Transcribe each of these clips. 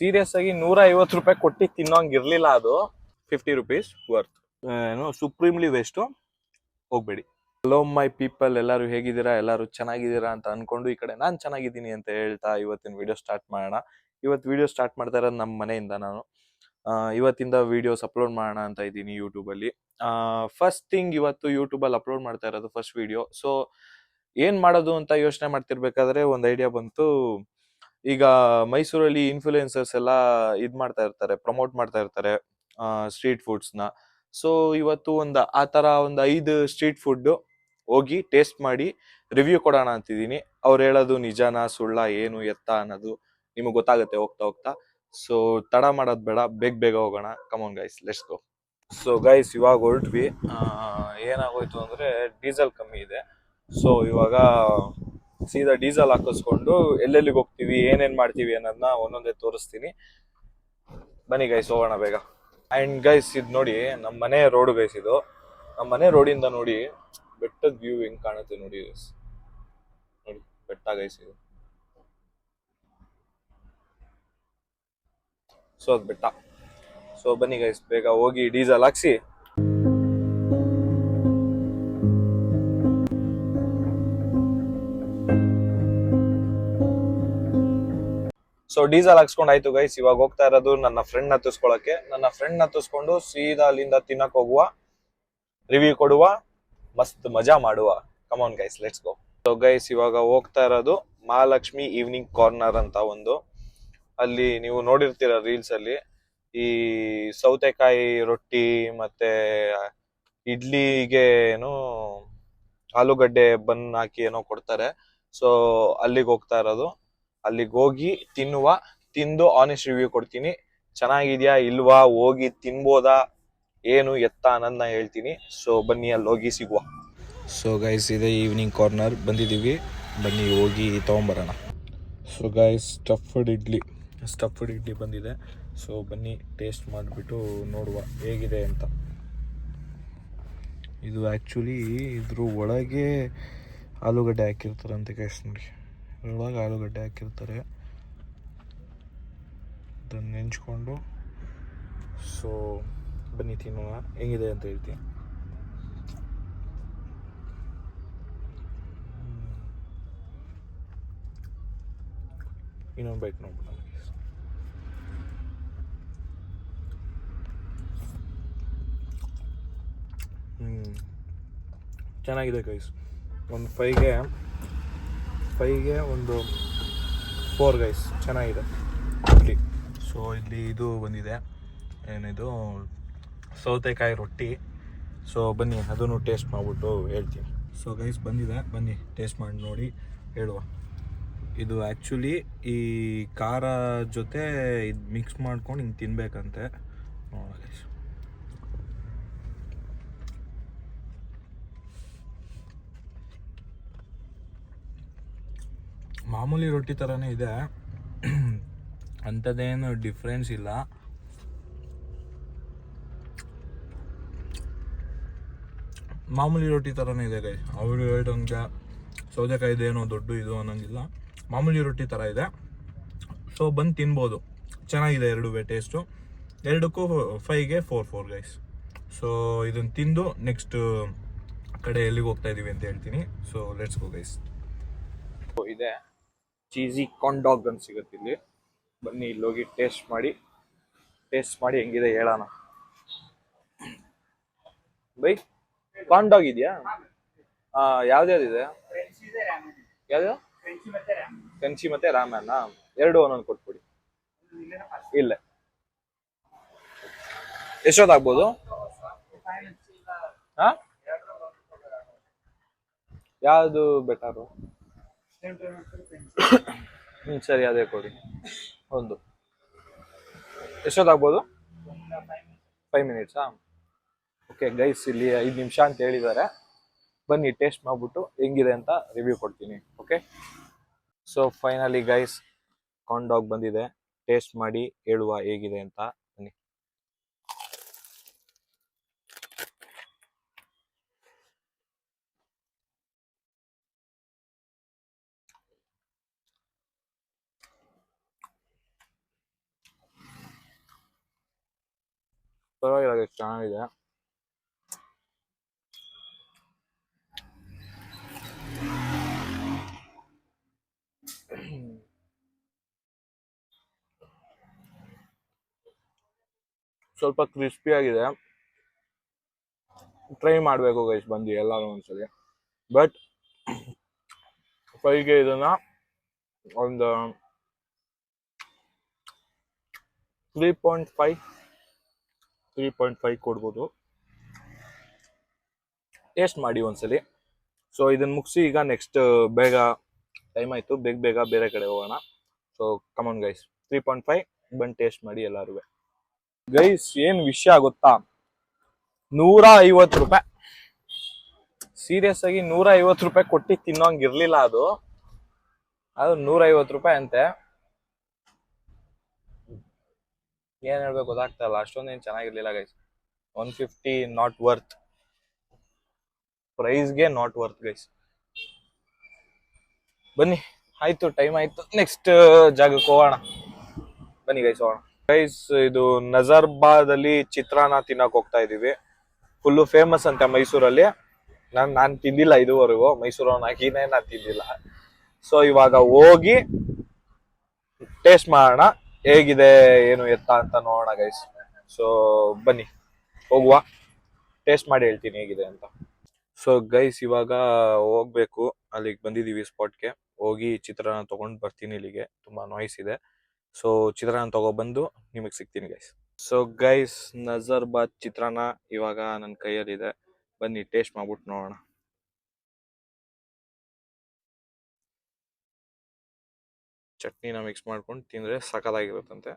Serious ಆಗಿ 150 ರೂಪಾಯಿ ಕೊಟ್ಟು ತಿನ್ನೋಂಗಿರ್ಲಿಲ್ಲ ಅದು. 50 ರುಪೀಸ್ ವರ್ತ್. ಏನು ಸುಪ್ರೀಮ್ಲಿ ವೇಸ್ಟು, ಹೋಗ್ಬೇಡಿ. ಹಲೋ ಮೈ ಪೀಪಲ್, ಎಲ್ಲರೂ ಹೇಗಿದ್ದೀರಾ? ಎಲ್ಲರೂ ಚೆನ್ನಾಗಿದ್ದೀರಾ ಅಂತ ಅನ್ಕೊಂಡು ಈ ಕಡೆ ನಾನು ಚೆನ್ನಾಗಿದ್ದೀನಿ ಅಂತ ಹೇಳ್ತಾ ಇವತ್ತಿನ ವಿಡಿಯೋ ಸ್ಟಾರ್ಟ್ ಮಾಡೋಣ. ಇವತ್ತು ವಿಡಿಯೋ ಸ್ಟಾರ್ಟ್ ಮಾಡ್ತಾ ಇರೋದು ನಮ್ಮ ಮನೆಯಿಂದ. ನಾನು ಇವತ್ತಿಂದ ವಿಡಿಯೋಸ್ ಅಪ್ಲೋಡ್ ಮಾಡೋಣ ಅಂತ ಇದ್ದೀನಿ ಯೂಟ್ಯೂಬಲ್ಲಿ. ಫಸ್ಟ್ ಥಿಂಗ್, ಇವತ್ತು ಯೂಟ್ಯೂಬಲ್ಲಿ ಅಪ್ಲೋಡ್ ಮಾಡ್ತಾ ಇರೋದು ಫಸ್ಟ್ ವಿಡಿಯೋ. ಸೊ ಏನ್ ಮಾಡೋದು ಅಂತ ಯೋಚನೆ ಮಾಡ್ತಿರ್ಬೇಕಾದ್ರೆ ಒಂದು ಐಡಿಯಾ ಬಂತು. ಈಗ ಮೈಸೂರಲ್ಲಿ ಇನ್ಫ್ಲೂಯೆನ್ಸರ್ಸ್ ಎಲ್ಲ ಮಾಡ್ತಾ ಇರ್ತಾರೆ, ಪ್ರಮೋಟ್ ಮಾಡ್ತಾ ಇರ್ತಾರೆ ಸ್ಟ್ರೀಟ್ ಫುಡ್ಸ್ನ. ಸೊ ಇವತ್ತು ಆ ಥರ ಒಂದು 5 ಸ್ಟ್ರೀಟ್ ಫುಡ್ ಹೋಗಿ ಟೇಸ್ಟ್ ಮಾಡಿ ರಿವ್ಯೂ ಕೊಡೋಣ ಅಂತಿದ್ದೀನಿ. ಅವ್ರು ಹೇಳೋದು ನಿಜಾನ ಸುಳ್ಳ ಏನು ಎತ್ತ ಅನ್ನೋದು ನಿಮಗೆ ಗೊತ್ತಾಗುತ್ತೆ ಹೋಗ್ತಾ ಹೋಗ್ತಾ. ಸೊ ತಡ ಮಾಡೋದು ಬೇಡ, ಬೇಗ ಹೋಗೋಣ. Come on guys, let's go. So guys, ಇವಾಗ ಹೊರಟ್ವಿ. ಏನಾಗೋಯ್ತು ಅಂದರೆ ಡೀಸೆಲ್ ಕಮ್ಮಿ ಇದೆ. ಸೊ ಇವಾಗ ಸೀದಾ ಡೀಸೆಲ್ ಹಾಕಿಸ್ಕೊಂಡು ಎಲ್ಲೆಲ್ಲಿಗೆ ಹೋಗ್ತೀವಿ, ಏನೇನು ಮಾಡ್ತೀವಿ ಅನ್ನೋದನ್ನ ಒಂದೊಂದೇ ತೋರಿಸ್ತೀನಿ. ಬನ್ನಿ ಗೈಸ್, ಹೋಗೋಣ ಬೇಗ. ಆ್ಯಂಡ್ ಗೈಸ್, ಇದು ನೋಡಿ ನಮ್ಮ ಮನೆ ರೋಡು ಗೈಸ್. ಇದು ನಮ್ಮ ಮನೆ ರೋಡಿಂದ ನೋಡಿ ಬೆಟ್ಟದ ವ್ಯೂ ಹೆಂಗ್ ಕಾಣುತ್ತೆ ನೋಡಿ ಗೈಸ್. ನೋಡಿ ಬೆಟ್ಟ ಗೈಸ್ ಇದು. ಸೊ ಅದು ಬೆಟ್ಟ. ಸೊ ಬನ್ನಿ ಗೈಸ್, ಬೇಗ ಹೋಗಿ ಡೀಸೆಲ್ ಹಾಕ್ಸಿ. ಸೊ ಡೀಸೆಲ್ ಹಾಕ್ಸ್ಕೊಂಡು ಆಯ್ತು ಗೈಸ್. ಇವಾಗ ಹೋಗ್ತಾ ಇರೋದು ನನ್ನ ಫ್ರೆಂಡ್ ಹತ್ತಿಸ್ಕೊಳಕ್ಕೆ. ನನ್ನ ಫ್ರೆಂಡ್ ಹತ್ತಿಸ್ಕೊಂಡು ಸೀದಾ ಅಲ್ಲಿಂದ ತಿನ್ನಕ್ ಹೋಗುವ, ರಿವ್ಯೂ ಕೊಡುವ, ಮಸ್ತ್ ಮಜಾ ಮಾಡುವ. Come on guys, let's go. So guys, ಇವಾಗ ಹೋಗ್ತಾ ಇರೋದು ಮಹಾಲಕ್ಷ್ಮಿ ಈವ್ನಿಂಗ್ ಕಾರ್ನರ್ ಅಂತ ಒಂದು. ಅಲ್ಲಿ ನೀವು ನೋಡಿರ್ತೀರ ರೀಲ್ಸ್ ಅಲ್ಲಿ, ಈ ಸೌತೆಕಾಯಿ ರೊಟ್ಟಿ ಮತ್ತೆ ಇಡ್ಲಿಗೆ ಏನು ಆಲೂಗಡ್ಡೆ ಬನ್ ಹಾಕಿ ಏನೋ ಕೊಡ್ತಾರೆ. ಸೊ ಅಲ್ಲಿಗೆ ಹೋಗ್ತಾ ಇರೋದು. ಅಲ್ಲಿಗೆ ಹೋಗಿ ತಿಂದು ಆನೆಸ್ಟ್ ರಿವ್ಯೂ ಕೊಡ್ತೀನಿ. ಚೆನ್ನಾಗಿದ್ಯಾ ಇಲ್ವಾ, ಹೋಗಿ ತಿನ್ಬೋದಾ, ಏನು ಎತ್ತ ಅನ್ನೋದನ್ನ ಹೇಳ್ತೀನಿ. ಸೊ ಬನ್ನಿ ಅಲ್ಲಿ ಹೋಗಿ ಸಿಗುವ. ಸೊ ಗೈಸ್, ಇದೆ ಈವ್ನಿಂಗ್ ಕಾರ್ನರ್ ಬಂದಿದ್ದೀವಿ. ಬನ್ನಿ ಹೋಗಿ ತೊಗೊಂಬರೋಣ. ಸೊ ಗೈಸ್, ಸ್ಟಫ್ಡ್ ಇಡ್ಲಿ ಬಂದಿದೆ. ಸೊ ಬನ್ನಿ ಟೇಸ್ಟ್ ಮಾಡಿಬಿಟ್ಟು ನೋಡುವ ಹೇಗಿದೆ ಅಂತ. ಇದು ಆ್ಯಕ್ಚುಲಿ ಇದ್ರ ಒಳಗೆ ಆಲೂಗಡ್ಡೆ ಹಾಕಿರ್ತಾರಂತೆ ಗೈಸ್. ನೋಡಿ, ಇದ್ರೊಳಗೆ ಆಲೂಗಡ್ಡೆ ಹಾಕಿರ್ತಾರೆ, ಅದನ್ನು ನೆಂಚ್ಕೊಂಡು. ಸೊ ಬನ್ನಿ ತಿನ್ನೋಣ, ಹೆಂಗಿದೆ ಅಂತ ಹೇಳ್ತೀನಿ. ಇನ್ನೊಂದು ಬೈಟ್ ನೋಡ್ಬಿಡೋಣ. ಚೆನ್ನಾಗಿದೆ ಗೈಸ್. ಒಂದು ಫೈಗೆ ಒಂದು 4 ಗೈಸ್, ಚೆನ್ನಾಗಿದೆ ಇಡ್ಲಿ. ಸೊ ಇಲ್ಲಿ ಇದು ಬಂದಿದೆ, ಏನಿದು ಸೌತೆಕಾಯಿ ರೊಟ್ಟಿ. ಸೊ ಬನ್ನಿ ಅದನ್ನು ಟೇಸ್ಟ್ ಮಾಡಿಬಿಟ್ಟು ಹೇಳ್ತೀನಿ. ಸೊ ಗೈಸ್ ಬಂದಿದೆ, ಬನ್ನಿ ಟೇಸ್ಟ್ ಮಾಡಿ ನೋಡಿ ಹೇಳುವ. ಇದು ಆ್ಯಕ್ಚುಲಿ ಈ ಖಾರ ಜೊತೆ ಇದು ಮಿಕ್ಸ್ ಮಾಡ್ಕೊಂಡು ಹಿಂಗೆ ತಿನ್ಬೇಕಂತೆ. ನೋಡೋಣ ಗೈಸ್. ಮಾಮೂಲಿ ರೊಟ್ಟಿ ಥರನೇ ಇದೆ, ಅಂಥದ್ದೇನು ಡಿಫ್ರೆನ್ಸ್ ಇಲ್ಲ. ಮಾಮೂಲಿ ರೊಟ್ಟಿ ಥರನೇ ಇದೆ ಗೈಸ್. ಅವರು ಹೇಳ್ದಂಗೆ ಸೌತೆಕಾಯಿದೇನೋ ದೊಡ್ಡ ಇದು ಅನ್ನೋಂಗಿಲ್ಲ, ಮಾಮೂಲಿ ರೊಟ್ಟಿ ಥರ ಇದೆ. ಸೊ ಬಂದು ತಿನ್ಬೋದು, ಚೆನ್ನಾಗಿದೆ ಎರಡೂ ಟೇಸ್ಟು. ಎರಡಕ್ಕೂ 5ಗೆ 4 ಗೈಸ್. ಸೊ ಇದನ್ನು ತಿಂದು ನೆಕ್ಸ್ಟ್ ಕಡೆ ಎಲ್ಲಿಗೆ ಹೋಗ್ತಾ ಇದ್ದೀವಿ ಅಂತ ಹೇಳ್ತೀನಿ. So let's go guys. ಇದೆ ಚೀಸಿ ಕಾರ್ನ್ ಡಾಗ್ ಅಂತ ಸಿಗುತ್ತೆ ಇಲ್ಲಿ. ಬನ್ನಿ ಇಲ್ಲಿ ಹೋಗಿ ಟೇಸ್ಟ್ ಮಾಡಿ ಹೆಂಗಿದೆ ಹೇಳೋಣ. ಬೈ, ಕಾರ್ನ್ ಡಾಗ್ ಇದೆಯಾ? ಯಾವ್ದ್ಯಾವ್ದಿದೆ? ಯಾವ್ದು? ಕ್ರಂಚಿ ಮತ್ತೆ ರಾಮನ್ನ ಎರಡು ಒಂದೊಂದು ಕೊಟ್ಬಿಡಿ. ಇಲ್ಲ, ಎಷ್ಟೊತ್ತಾಗ್ಬೋದು? ಯಾವುದು ಬೆಟರು? ಸರಿ, ಅದೇ ಕೊಡಿ ಒಂದು. ಎಷ್ಟೊತ್ತಾಗ್ಬೋದು? 5 ಮಿನಿಟ್ಸಾ? ಓಕೆ ಗೈಸ್, ಇಲ್ಲಿ 5 ನಿಮಿಷ ಅಂತ ಹೇಳಿದ್ದಾರೆ. ಬನ್ನಿ ಟೇಸ್ಟ್ ಮಾಡ್ಬಿಟ್ಟು ಹೆಂಗಿದೆ ಅಂತ ರಿವ್ಯೂ ಕೊಡ್ತೀನಿ. Okay. So finally guys, corn dog ಬಂದಿದೆ. ಟೇಸ್ಟ್ ಮಾಡಿ ಹೇಳುವ ಹೇಗಿದೆ ಅಂತ. ಬನ್ನಿ. ಪರವಾಗಿಲ್ಲ, ಚೆನ್ನಾಗಿದೆ. ಸ್ವಲ್ಪ ಕ್ರಿಸ್ಪಿ ಆಗಿದೆ. ಟ್ರೈ ಮಾಡಬೇಕು ಗೈಸ್ ಬಂದು ಎಲ್ಲಾರು ಒಂದ್ಸಲಿ. ಬಟ್ ಫೈಗೆ ಇದನ್ನ ಒಂದು 3.5 ಕೊಡ್ಬೋದು. ಟೇಸ್ಟ್ ಮಾಡಿ ಒಂದ್ಸಲಿ. ಸೊ ಇದನ್ನ ಮುಗಿಸಿ ಈಗ ನೆಕ್ಸ್ಟ್ ಬೇಗ ಟೈಮ್ ಆಯ್ತು, ಬೇಗ ಬೇರೆ ಕಡೆ ಹೋಗೋಣ. ಸೊ ಕಮಾನ್ ಗೈಸ್, 3.5 ಬಂದು ಟೇಸ್ಟ್ ಮಾಡಿ ಎಲ್ಲಾರು. ಗೈಸ್ ಏನ್ ವಿಷಯ ಗೊತ್ತಾ, 150 ರೂಪಾಯಿ. ಸೀರಿಯಸ್ ಆಗಿ 150 ರೂಪಾಯಿ ಕೊಟ್ಟು ತಿನ್ನೋಂಗಿರ್ಲಿಲ್ಲ ಅದು 150 ರೂಪಾಯಿ ಅಂತೆ. ಏನ್ ಹೇಳ್ಬೇಕು ಗೊತ್ತಾಗ್ತಾ ಇಲ್ಲ, ಅಷ್ಟೊಂದೇನು ಚೆನ್ನಾಗಿರ್ಲಿಲ್ಲ ಗೈಸ್. 150 ನಾಟ್ ವರ್ತ್, ಪ್ರೈಸ್ಗೆ ನಾಟ್ ವರ್ತ್ ಗೈಸ್. ಬನ್ನಿ, ಆಯ್ತು ಟೈಮ್ ಆಯ್ತು, ನೆಕ್ಸ್ಟ್ ಜಾಗಕ್ಕೆ ಹೋಗೋಣ. ಬನ್ನಿ ಗೈಸ್ ಹೋಗೋಣ. ಗೈಸ್ ಇದು ನಜರ್ಬಾದಲ್ಲಿ ಚಿತ್ರಾನ್ನ ತಿನ್ನಕ್ ಹೋಗ್ತಾ ಇದೀವಿ. ಫುಲ್ಲು ಫೇಮಸ್ ಅಂತೆ ಮೈಸೂರಲ್ಲಿ. ನಾನು ತಿಂದಿಲ್ಲ ಇದುವರೆಗೂ, ಮೈಸೂರವನಾಗಿನೇ ನಾನು ತಿಂದಿಲ್ಲ. ಸೊ ಇವಾಗ ಹೋಗಿ ಟೇಸ್ಟ್ ಮಾಡೋಣ, ಹೇಗಿದೆ ಏನು ಎತ್ತ ಅಂತ ನೋಡೋಣ ಗೈಸ್. ಸೊ ಬನ್ನಿ ಹೋಗುವ, ಟೇಸ್ಟ್ ಮಾಡಿ ಹೇಳ್ತೀನಿ ಹೇಗಿದೆ ಅಂತ. ಸೊ ಗೈಸ್ ಇವಾಗ ಹೋಗ್ಬೇಕು, ಅಲ್ಲಿಗೆ ಬಂದಿದೀವಿ ಸ್ಪಾಟ್ಗೆ. ಹೋಗಿ ಚಿತ್ರಾನ್ನ ತಗೊಂಡ್ ಬರ್ತೀನಿ. ಇಲ್ಲಿಗೆ ತುಂಬಾ ನಾಯ್ಸ್ ಇದೆ. ಸೊ ಚಿತ್ರಾನ್ನ ತಗೊಬಂದು ನಿಮಗೆ ಸಿಗ್ತೀನಿ ಗೈಸ್. ಸೊ ಗೈಸ್ ನಜರ್ಬಾದ್ ಚಿತ್ರಾನ್ನ ಇವಾಗ ನನ್ನ ಕೈಯಲ್ಲಿದೆ. ಬನ್ನಿ ಟೇಸ್ಟ್ ಮಾಡ್ಬಿಟ್ಟು ನೋಡೋಣ. ಚಟ್ನಿನ ಮಿಕ್ಸ್ ಮಾಡ್ಕೊಂಡು ತಿಂದ್ರೆ ಸಖತ್ತಾಗಿರುತ್ತಂತೆ.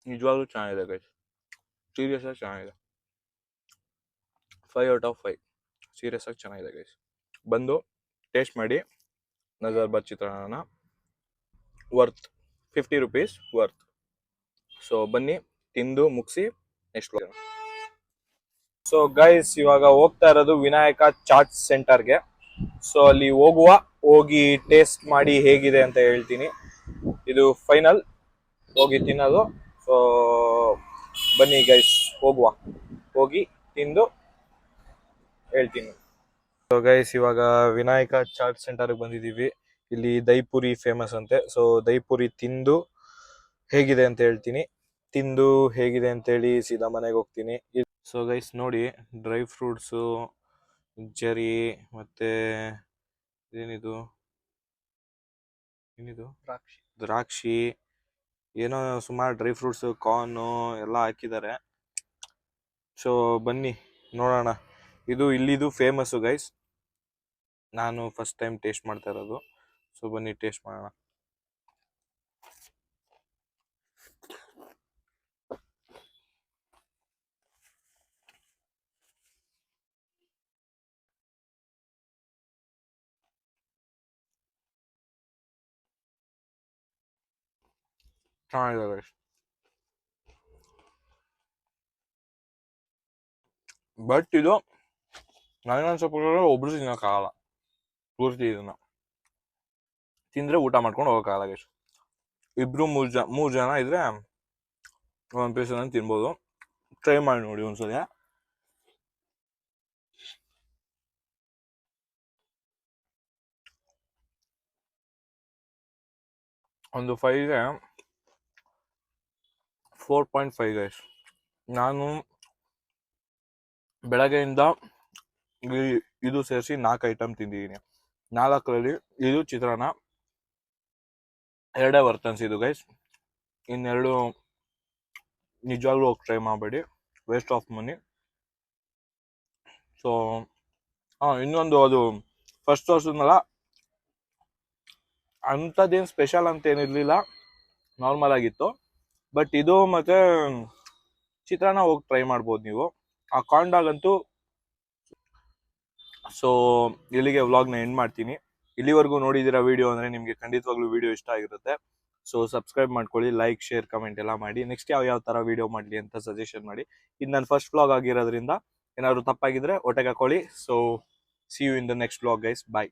ನಿಜವಾಗ್ಲೂ ಚೆನ್ನಾಗಿದೆ ಗೈಸ್, ಸೀರಿಯಸ್ ಆಗಿ ಚೆನ್ನಾಗಿದೆ. 5/5 ಸೀರಿಯಸ್ ಆಗಿ ಚೆನ್ನಾಗಿದೆ ಗೈಸ್. ಬಂದು ಟೇಸ್ಟ್ ಮಾಡಿ ನಜರ್ಬಾದ್ ಚಿತ್ರಾನ್ನ. Worth 50 rupees worth. ಸೊ ಬನ್ನಿ ತಿಂದು ಮುಗಿಸಿ ನೆಕ್ಸ್ಟ್. ಸೊ ಗೈಸ್ ಇವಾಗ ಹೋಗ್ತಾ ಇರೋದು ವಿನಾಯಕ ಚಾಟ್ ಸೆಂಟರ್ಗೆ. ಸೊ ಅಲ್ಲಿ ಹೋಗಿ ಟೇಸ್ಟ್ ಮಾಡಿ ಹೇಗಿದೆ ಅಂತ ಹೇಳ್ತೀನಿ. ಇದು ಫೈನಲ್ ಹೋಗಿ ತಿನ್ನೋದು. ಸೊ ಬನ್ನಿ ಗೈಸ್ ಹೋಗಿ ತಿಂದು ಹೇಳ್ತೀನಿ. ಸೊ ಗೈಸ್ ಇವಾಗ ವಿನಾಯಕ ಚಾಟ್ ಸೆಂಟರ್ಗೆ ಬಂದಿದ್ದೀವಿ. ಇಲ್ಲಿ ದೈಪುರಿ ಫೇಮಸ್ ಅಂತೆ. ಸೊ ದೈಪುರಿ ತಿಂದು ಹೇಗಿದೆ ಅಂತ ಹೇಳ್ತೀನಿ. ತಿಂದು ಹೇಗಿದೆ ಅಂತೇಳಿ ಸೀದಾ ಮನೆಗೆ ಹೋಗ್ತೀನಿ. ಸೊ ಗೈಸ್ ನೋಡಿ, ಡ್ರೈ ಫ್ರೂಟ್ಸು, ಜರಿ ಮತ್ತೆ ಏನಿದು ದ್ರಾಕ್ಷಿ, ಏನೋ ಸುಮಾರು ಡ್ರೈ ಫ್ರೂಟ್ಸು, ಕಾರ್ನು ಎಲ್ಲ ಹಾಕಿದ್ದಾರೆ. ಸೊ ಬನ್ನಿ ನೋಡೋಣ. ಇಲ್ಲಿದು ಫೇಮಸ್ಸು ಗೈಸ್, ನಾನು ಫಸ್ಟ್ ಟೈಮ್ ಟೇಸ್ಟ್ ಮಾಡ್ತಾ ಇರೋದು. ಸೊ ಬನ್ನಿ ಟೇಸ್ಟ್ ಮಾಡೋಣ. ಚೆನ್ನಾಗಿದೆ ಗೈಸ್, ಬಟ್ ಇದು ನನಗನ್ಸೋ ಒಬ್ರು ತಿನ್ನೋಕ್ಕಾಗಲ್ಲ ಪೂರ್ತಿ. ಇದನ್ನ ತಿಂದ್ರೆ ಊಟ ಮಾಡ್ಕೊಂಡು ಹೋಗೋಕ್ಕಾಗಲ್ಲ ಗೈಸ್. ಇಬ್ರು ಮೂರು ಜನ ಇದ್ರೆ ಒಂದು ಪೀಸ್ ತಿನ್ಬೋದು. ಟ್ರೈ ಮಾಡಿ ನೋಡಿ ಒಂದ್ಸಲ. ಒಂದು 5ಗೆ 4.5 ಗೈಸ್. ನಾನು ಬೆಳಗ್ಗೆಯಿಂದ ಇದು ಸೇರಿಸಿ 4 ಐಟಮ್ ತಿಂದಿದ್ದೀನಿ. 4ರಲ್ಲಿ ಇದು ಚಿತ್ರಾನ್ನ 2 ವರ್ತ್ ಅನ್ಸಿದ್ದು ಗೈಸ್. ಇನ್ನೆರಡು ನಿಜವಾಗ್ಲೂ ಹೋಗಿ ಟ್ರೈ ಮಾಡಬೇಡಿ, ವೇಸ್ಟ್ ಆಫ್ ಮನಿ. ಸೊ ಇನ್ನೊಂದು, ಅದು ಫಸ್ಟ್ ತೋರಿಸಿದ್ನಲ್ಲ ಅಂಥದ್ದೇನು ಸ್ಪೆಷಲ್ ಅಂತ ಏನಿರಲಿಲ್ಲ, ನಾರ್ಮಲ್ ಆಗಿತ್ತು. ಬಟ್ ಇದು ಮತ್ತೆ ಚಿತ್ರಾನ್ನ ಹೋಗಿ ಟ್ರೈ ಮಾಡ್ಬೋದು ನೀವು. ಆ ಕಾಂಡಾಗಂತೂ. ಸೊ ಇಲ್ಲಿಗೆ ವ್ಲಾಗ್ನ ಎಂಡ್ ಮಾಡ್ತೀನಿ. ಇಲ್ಲಿವರೆಗೂ ನೋಡಿದಿರ ವಿಡಿಯೋ ಅಂದರೆ ನಿಮಗೆ ಖಂಡಿತವಾಗ್ಲೂ ವಿಡಿಯೋ ಇಷ್ಟ ಆಗಿರುತ್ತೆ. ಸೊ ಸಬ್ಸ್ಕ್ರೈಬ್ ಮಾಡ್ಕೊಳ್ಳಿ, ಲೈಕ್ ಶೇರ್ ಕಮೆಂಟ್ ಎಲ್ಲ ಮಾಡಿ. ನೆಕ್ಸ್ಟ್ ಯಾವ ತರ ವಿಡಿಯೋ ಮಾಡಲಿ ಅಂತ ಸಜೆಷನ್ ಮಾಡಿ. ಇದು ನನ್ನ ಫಸ್ಟ್ ವ್ಲಾಗ್ ಆಗಿರೋದ್ರಿಂದ ಏನಾದ್ರು ತಪ್ಪಾಗಿದ್ರೆ ಹೊಟ್ಟೆಗೆ ಹಾಕೊಳ್ಳಿ. So see you in the next vlog guys, bye.